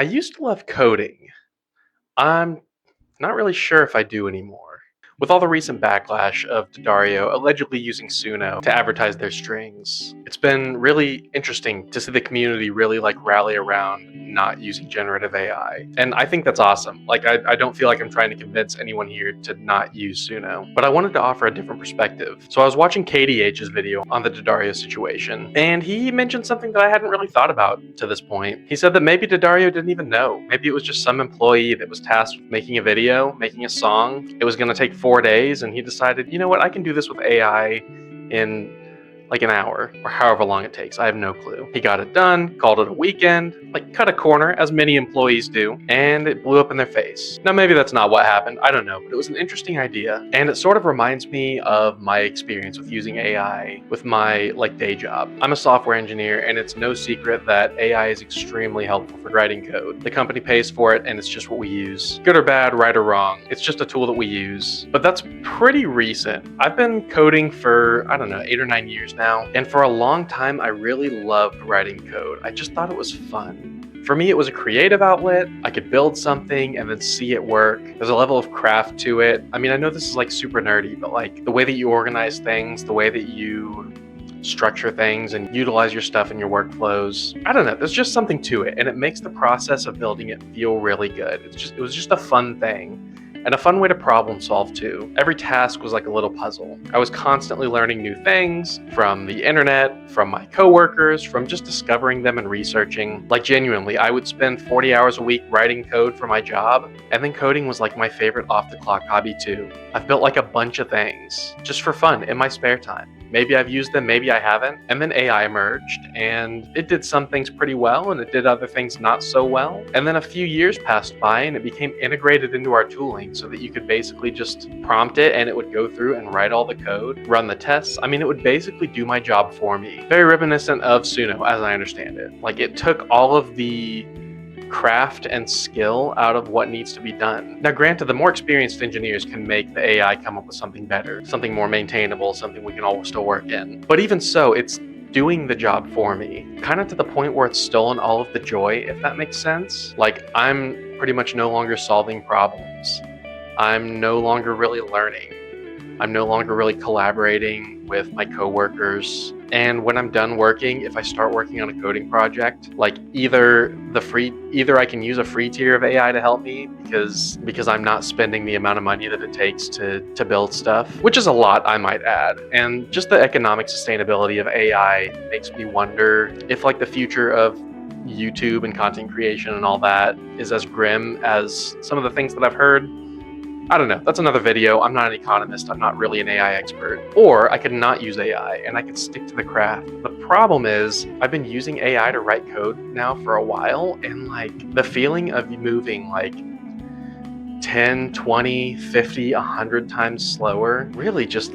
I used to love coding. I'm not really sure if I do anymore. With all the recent backlash of Daddario allegedly using Suno to advertise their strings, it's been really interesting to see the community really rally around not using generative AI. And I think that's awesome. I don't feel like I'm trying to convince anyone here to not use Suno, but I wanted to offer a different perspective. So I was watching KDH's video on the Daddario situation, and he mentioned something that I hadn't really thought about to this point. He said that maybe Daddario didn't even know. Maybe it was just some employee that was tasked with making a video, making a song. It was going to take 4 days, and he decided, you know what, I can do this with AI in like an hour or however long it takes. I have no clue. He got it done, called it a weekend, cut a corner, as many employees do, and it blew up in their face. Now, maybe that's not what happened. I don't know, but it was an interesting idea, and it sort of reminds me of my experience with using AI with my day job. I'm a software engineer, and it's no secret that AI is extremely helpful for writing code. The company pays for it, and it's just what we use. Good or bad, right or wrong, it's just a tool that we use. But that's pretty recent. I've been coding for, I don't know, 8 or 9 years now, and for a long time I really loved writing code. I just thought it was fun. For me, it was a creative outlet. I could build something and then see it work. There's a level of craft to it. I mean, I know this is super nerdy, but the way that you organize things, the way that you structure things and utilize your stuff in your workflows, I don't know, there's just something to it, and it makes the process of building it feel really good. It was just a fun thing. And a fun way to problem solve too. Every task was like a little puzzle. I was constantly learning new things from the internet, from my coworkers, from just discovering them and researching. Genuinely, I would spend 40 hours a week writing code for my job, and then coding was my favorite off-the-clock hobby too. I've built a bunch of things just for fun in my spare time. Maybe I've used them, maybe I haven't. And then AI emerged, and it did some things pretty well, and it did other things not so well. And then a few years passed by, and it became integrated into our tooling so that you could basically just prompt it, and it would go through and write all the code, run the tests. I mean, it would basically do my job for me. Very reminiscent of Suno, as I understand it. It took all of the craft and skill out of what needs to be done. Now, granted, the more experienced engineers can make the AI come up with something better, something more maintainable, something we can all still work in. But even so, it's doing the job for me, kind of to the point where it's stolen all of the joy, if that makes sense. I'm pretty much no longer solving problems. I'm no longer really learning. I'm no longer really collaborating with my coworkers. And when I'm done working, if I start working on a coding project, either I can use a free tier of AI to help me because I'm not spending the amount of money that it takes to build stuff, which is a lot, I might add. And just the economic sustainability of AI makes me wonder if the future of YouTube and content creation and all that is as grim as some of the things that I've heard. I don't know, that's another video. I'm not an economist, I'm not really an AI expert. Or I could not use AI and I could stick to the craft. The problem is, I've been using AI to write code now for a while, and the feeling of moving 10, 20, 50, 100 times slower really just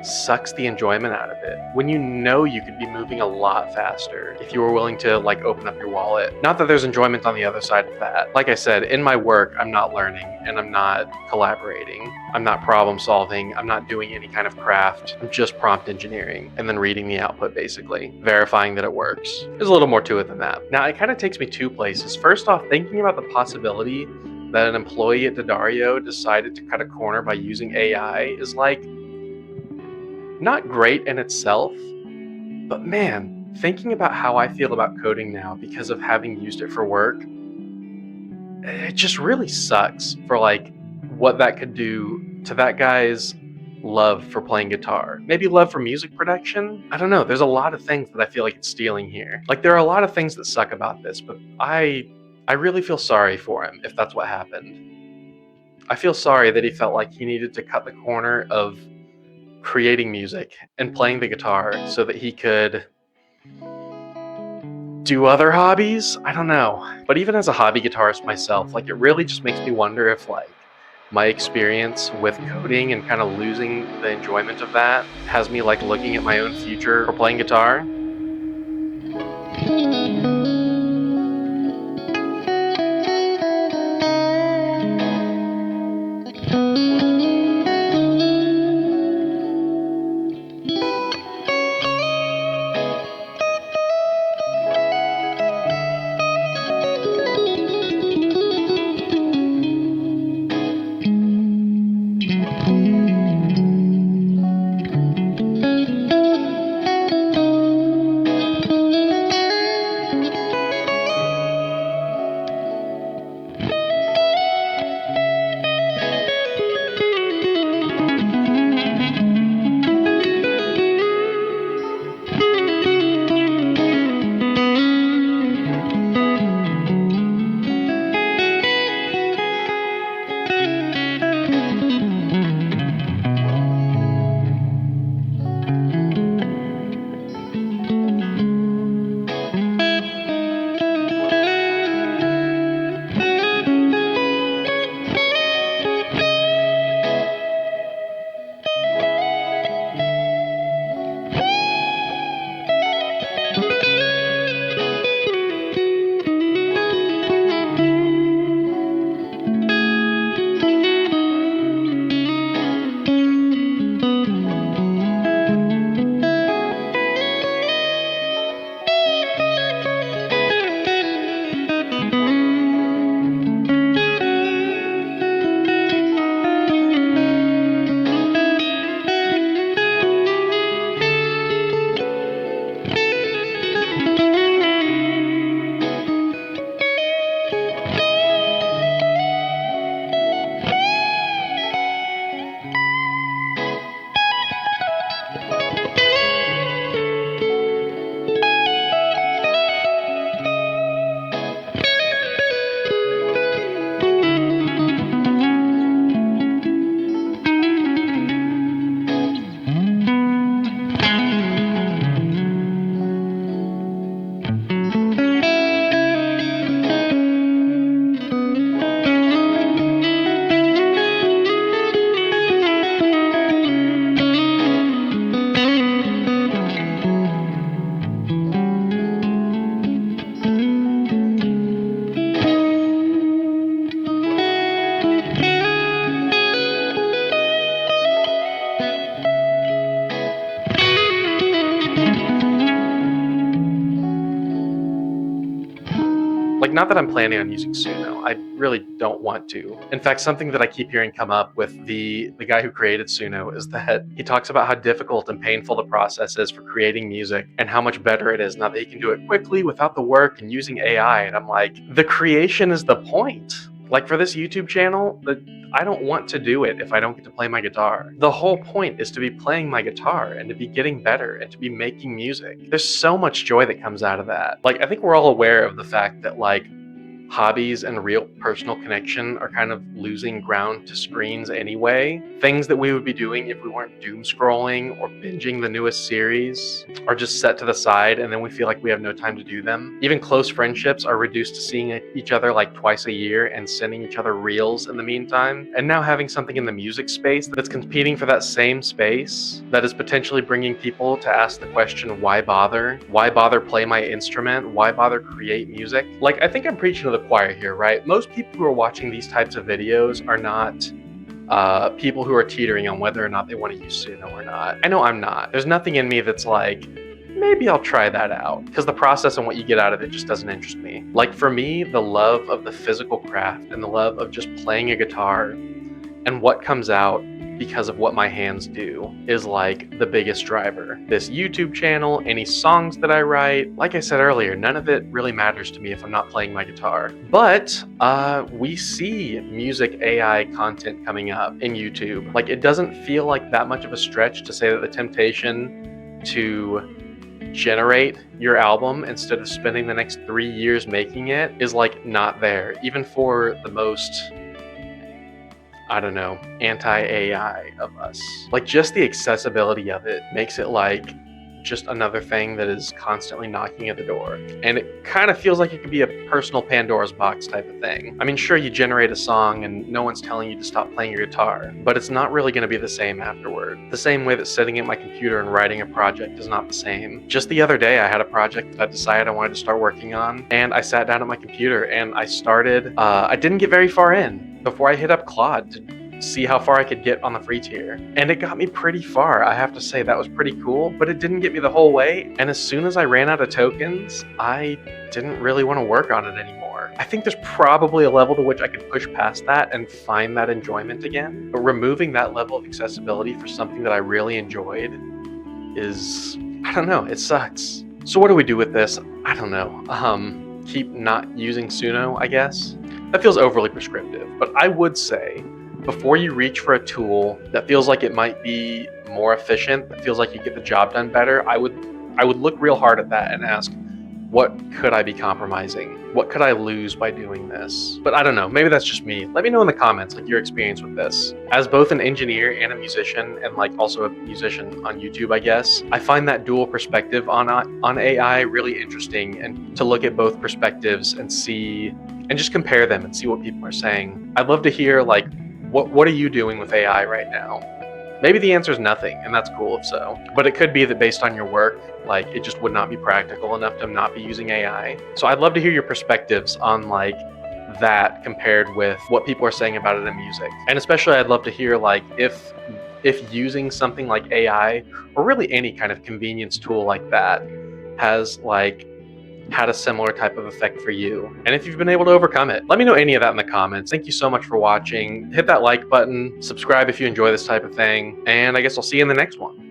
sucks the enjoyment out of it. When you know you could be moving a lot faster if you were willing to open up your wallet. Not that there's enjoyment on the other side of that. Like I said, in my work, I'm not learning and I'm not collaborating. I'm not problem solving. I'm not doing any kind of craft. I'm just prompt engineering and then reading the output, basically, verifying that it works. There's a little more to it than that. Now, it kind of takes me two places. First off, thinking about the possibility that an employee at Daddario decided to cut a corner by using AI is not great in itself, but man, thinking about how I feel about coding now because of having used it for work, it just really sucks for what that could do to that guy's love for playing guitar. Maybe love for music production? I don't know, there's a lot of things that I feel it's stealing here. There are a lot of things that suck about this, but I really feel sorry for him if that's what happened. I feel sorry that he felt he needed to cut the corner of creating music and playing the guitar so that he could do other hobbies? I don't know. But even as a hobby guitarist myself, it really just makes me wonder if my experience with coding and kind of losing the enjoyment of that has me looking at my own future for playing guitar. Like, not that I'm planning on using Suno. I really don't want to. In fact, something that I keep hearing come up with the guy who created Suno is that he talks about how difficult and painful the process is for creating music and how much better it is now that he can do it quickly without the work and using AI. And I'm like, the creation is the point. Like, for this YouTube channel, I don't want to do it if I don't get to play my guitar. The whole point is to be playing my guitar and to be getting better and to be making music. There's so much joy that comes out of that. Like, I think we're all aware of the fact that, like, hobbies and real personal connection are kind of losing ground to screens anyway. Things that we would be doing if we weren't doom scrolling or binging the newest series are just set to the side, and then we feel like we have no time to do them. Even close friendships are reduced to seeing each other like twice a year and sending each other reels in the meantime. And now having something in the music space that's competing for that same space, that is potentially bringing people to ask the question, why bother? Why bother play my instrument? Why bother create music? Like, I think I'm preaching to the choir here, right? Most people who are watching these types of videos are not people who are teetering on whether or not they want to use Suno or not. I know I'm not. There's nothing in me that's like, maybe I'll try that out, because the process and what you get out of it just doesn't interest me. Like, for me, the love of the physical craft and the love of just playing a guitar and what comes out because of what my hands do is like the biggest driver. This YouTube channel, any songs that I write, like I said earlier, none of it really matters to me if I'm not playing my guitar. But we see music AI content coming up in YouTube. Like, it doesn't feel like that much of a stretch to say that the temptation to generate your album instead of spending the next 3 years making it is like not there, even for the most, I don't know, anti-AI of us. Like, just the accessibility of it makes it like just another thing that is constantly knocking at the door. And it kind of feels like it could be a personal Pandora's box type of thing. I mean, sure, you generate a song and no one's telling you to stop playing your guitar, but it's not really going to be the same afterward. The same way that sitting at my computer and writing a project is not the same. Just the other day, I had a project that I decided I wanted to start working on, and I sat down at my computer and I started, I didn't get very far in before I hit up Claude to see how far I could get on the free tier. And it got me pretty far, I have to say. That was pretty cool, but it didn't get me the whole way. And as soon as I ran out of tokens, I didn't really want to work on it anymore. I think there's probably a level to which I could push past that and find that enjoyment again. But removing that level of accessibility for something that I really enjoyed is, I don't know, it sucks. So what do we do with this? I don't know. Keep not using Suno, I guess? That feels overly prescriptive, but I would say, before you reach for a tool that feels like it might be more efficient, that feels like you get the job done better, I would look real hard at that and ask, what could I be compromising? What could I lose by doing this? But I don't know, maybe that's just me. Let me know in the comments, like, your experience with this. As both an engineer and a musician, and like also a musician on YouTube, I guess, I find that dual perspective on AI really interesting, and to look at both perspectives and see, and just compare them and see what people are saying. I'd love to hear, like, what are you doing with AI right now? Maybe the answer is nothing, and that's cool if so. But it could be that based on your work, like, it just would not be practical enough to not be using AI. So I'd love to hear your perspectives on like that compared with what people are saying about it in music. And especially I'd love to hear like if using something like AI, or really any kind of convenience tool like that, has like had a similar type of effect for you, and if you've been able to overcome it. Let me know any of that in the comments. Thank you so much for watching. Hit that like button, subscribe if you enjoy this type of thing, and I guess I'll see you in the next one.